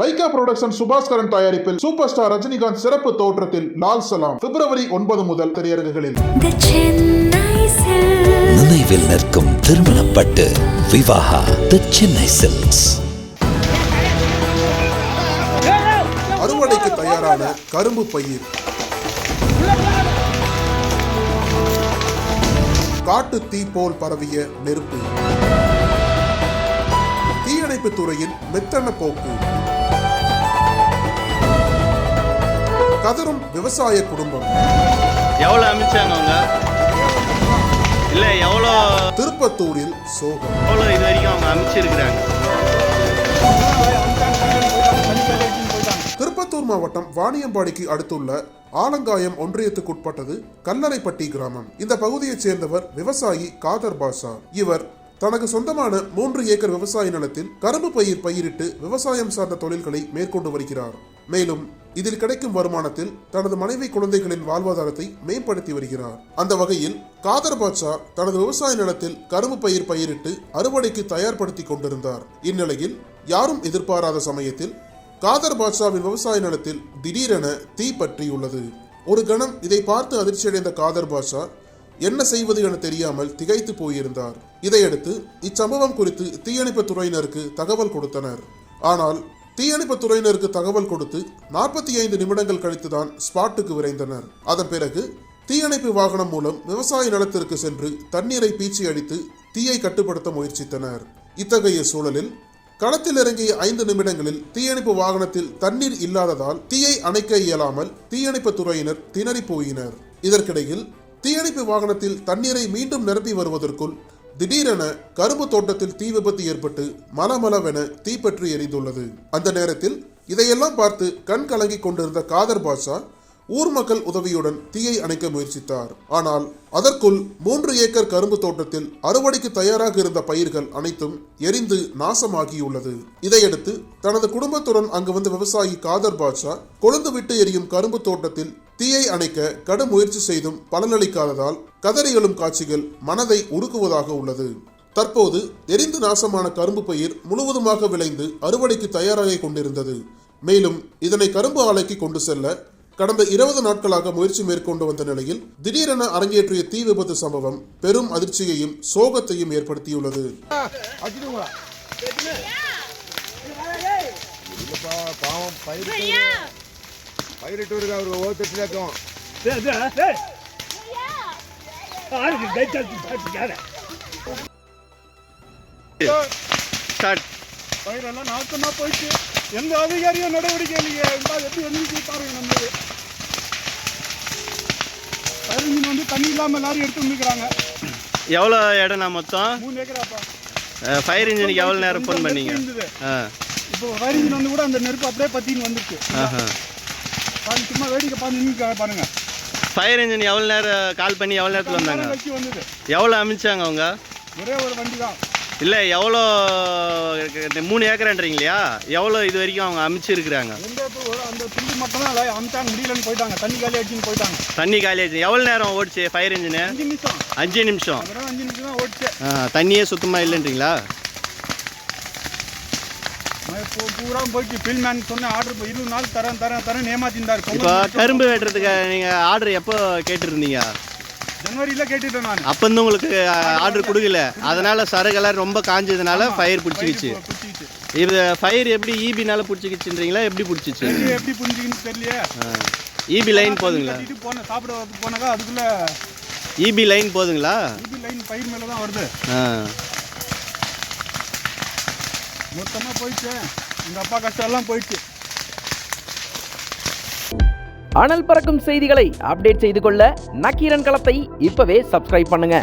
Lyca production Subaskaran தயாரிப்பில் super star Rajinikanth சிறப்பு தோற்றத்தில் லால் சலாம் பிப்ரவரி 9 முதல் திரையரங்குகளில். நினைவில் நிற்கும் திருமணப்பட்டு விவாஹா தி சென்னை சில்க்ஸ். அறுவடைக்கு தயாரான கரும்பு பயிர். காட்டு தீ போல் பரவிய நெருப்பு. தீயணைப்பு துறையின் மெத்தன போக்கு. கதரும் விவசாய குடும்பம். எவ்வளவு அமைச்சாங்க அவங்க? இல்ல எவ்வளவு? திருப்பத்தூரில் சோகம். எவ்வளவு இது வரைக்கும் அவங்க அமைச்சிருக்கிறாங்க? திருப்பத்தூர் மாவட்டம் வாணியம்பாடிக்கு அடுத்துள்ள ஆலங்காயம் ஒன்றியத்துக்குட்பட்டது கல்லறைப்பட்டி கிராமம். இந்த பகுதியைச் சேர்ந்தவர் விவசாயி காதர் பாஷா. இவர் தனக்கு சொந்தமான 3 ஏக்கர் விவசாய நிலத்தில் கரும்பு பயிர் பயிரிட்டு விவசாயம் சார்ந்த தொழில்களை மேற்கொண்டு வருகிறார். மேலும் இதில் கிடைக்கும் வருமானத்தில் தனது மனைவி குழந்தைகளின் வாழ்வாதாரத்தை மேம்படுத்தி வருகிறார். அந்த வகையில் காதர் பாட்ஷா தனது விவசாய நிலத்தில் கரும்பு பயிர் பயிரிட்டு அறுவடைக்கு தயார்படுத்தி கொண்டிருந்தார். இந்நிலையில் யாரும் எதிர்பாராத சமயத்தில் காதர் பாட்ஷாவின் விவசாய நிலத்தில் திடீரென தீ பற்றியுள்ளது. ஒரு கணம் இதை பார்த்து அதிர்ச்சியடைந்த காதர் பாட்ஷா என்ன செய்வது என தெரியாமல் திகைத்து போயிருந்தார். இதையடுத்து இச்சம்பவம் குறித்து தீயணைப்பு துறையினருக்கு தகவல் கொடுத்தனர். ஆனால் தீயணைப்பு துறையினருக்கு தகவல் கொடுத்து 45 நிமிடங்கள் கழித்துதான் ஸ்பாட்டுக்கு விரைந்தனர். அதன் பிறகு தீயணைப்பு வாகனம் மூலம் விவசாய நிலத்திற்கு சென்று தண்ணீரை பீச்சி அடித்து தீயை கட்டுப்படுத்த முயற்சித்தனர். இத்தகைய சூழலில் களத்தில் இறங்கிய 5 நிமிடங்களில் தீயணைப்பு வாகனத்தில் தண்ணீர் இல்லாததால் தீயை அணைக்க இயலாமல் தீயணைப்பு துறையினர் திணறி போயினர். இதற்கிடையில் தீயணைப்பு வாகனத்தில் தண்ணீரை மீண்டும் நிரப்பி வருவதற்குள் திடீரென கரும்பு தோட்டத்தில் தீ விபத்து ஏற்பட்டு மலமளவென தீப்பற்றி எரிந்துள்ளது. அந்த நேரத்தில் இதையெல்லாம் பார்த்து கண் கலங்கி கொண்டிருந்த காதர் பாஷா ஊர் மக்கள் உதவியுடன் தீயை அணைக்க முயற்சித்தார். ஆனால் அதற்குள் 3 ஏக்கர் கரும்பு தோட்டத்தில் அறுவடைக்கு தயாராக இருந்த பயிர்கள் அனைத்தும் எரிந்து நாசமாகியுள்ளது. இதையடுத்து தனது குடும்பத்துடன் அங்கு வந்த விவசாயி காதர் பாட்ஷா கொழுந்து விட்டு எரியும் கரும்பு தோட்டத்தில் தீயை அணைக்க கடும் முயற்சி செய்தும் பலனளிக்காததால் கதறி எழும் காட்சிகள் மனதை உருக்குவதாக உள்ளது. தற்போது எரிந்து நாசமான கரும்பு பயிர் முழுவதுமாக விளைந்து அறுவடைக்கு தயாராக கொண்டிருந்தது. மேலும் இதனை கரும்பு ஆலைக்கு கொண்டு செல்ல கடந்த 20 நாட்களாக முயற்சி மேற்கொண்டு வந்த நிலையில் திடீரென அரங்கேற்றிய தீ விபத்து சம்பவம் பெரும் அதிர்ச்சியையும் சோகத்தையும் ஏற்படுத்தியுள்ளது. பயிரெல்லாம் நாசமா போயிட்டு எந்த அதிகாரியும் நடவடிக்கை இல்லையே. எப்படி வந்து பாருங்க, நம்ம ஃபயர் இன்ஜின் வந்து தண்ணி இல்லாமல் லாரி எடுத்து வந்துக்கிறாங்க. எவ்வளோ இடம்னா மொத்தம்? 3 ஏக்கராப்பா. ஃபயர் இன்ஜினுக்கு எவ்வளோ நேரம் ஃபோன் பண்ணீங்க? இப்போ ஃபயர் இன்ஜின் வந்து கூட அந்த நெருப்பு அப்படியே பத்தின்னு வந்துருக்கு. சும்மா வேடிக்கை பார்த்து பாருங்க. ஃபயர் இன்ஜின் எவ்வளோ நேரம் கால் பண்ணி எவ்வளோ நேரத்தில் வந்தாங்க? வந்தது. எவ்வளோ அமைச்சாங்க அவங்க? ஒரே ஒரு வண்டி தான். இல்லை எவ்வளோ 3 ஏக்கர்ன்றீங்க இல்லையா? எவ்வளோ இது வரைக்கும் அவங்க அமைச்சிருக்கிறாங்க? அந்த துண்டு மட்டும் தான் அமைச்சாங்க, முடியலன்னு போயிட்டாங்க. தண்ணி காலி அடிச்சுன்னு போயிட்டாங்க. தண்ணி காலி ஆச்சு. எவ்வளோ நேரம் ஓடிச்சு ஃபயர் இன்ஜினு? 5 நிமிஷம். 5 நிமிஷம். 5 நிமிஷம் தான் ஓடிச்சு. தண்ணியே சுத்தமாக இல்லைன்றீங்களா? பூரா போயிட்டு ஃபில்மேன் சொன்ன ஆர்டர் 20 நாள் தரேன் ஏமாத்திருந்தாரு. இப்போ கரும்பு வெட்டுறதுக்கு நீங்கள் ஆர்டர் எப்போ கேட்டுருந்தீங்க? ஜனவரியில் கேட்டுட்டேன் நான். அப்போ வந்து உங்களுக்கு ஆர்டர் கொடுக்கல, அதனால சரகெல்லாம் ரொம்ப காஞ்சதுனால ஃபயர் பிடிச்சிக்கிச்சு. இது ஃபயர் எப்படி ஈபினால பிடிச்சிக்கிச்சுன்றீங்களா? எப்படி பிடிச்சிச்சு? எப்படி புரிஞ்சுக்கின்னு தெரியலையே. ஈபி லைன் போதுங்களா? போனேன் சாப்பிட போனாக்கா அதுக்குள்ள ஈபி லைன் போதுங்களா? ஈபி லைன் பயிர் மேலே தான் வருது. மொத்தமாக போயிடுச்சு. எங்கள் அப்பா கஷ்டம் எல்லாம் போயிடுச்சு. அனல் பறக்கும் செய்திகளை அப்டேட் செய்து கொள்ள நக்கீரன் களத்தை இப்பவே சப்ஸ்கிரைப் பண்ணுங்க.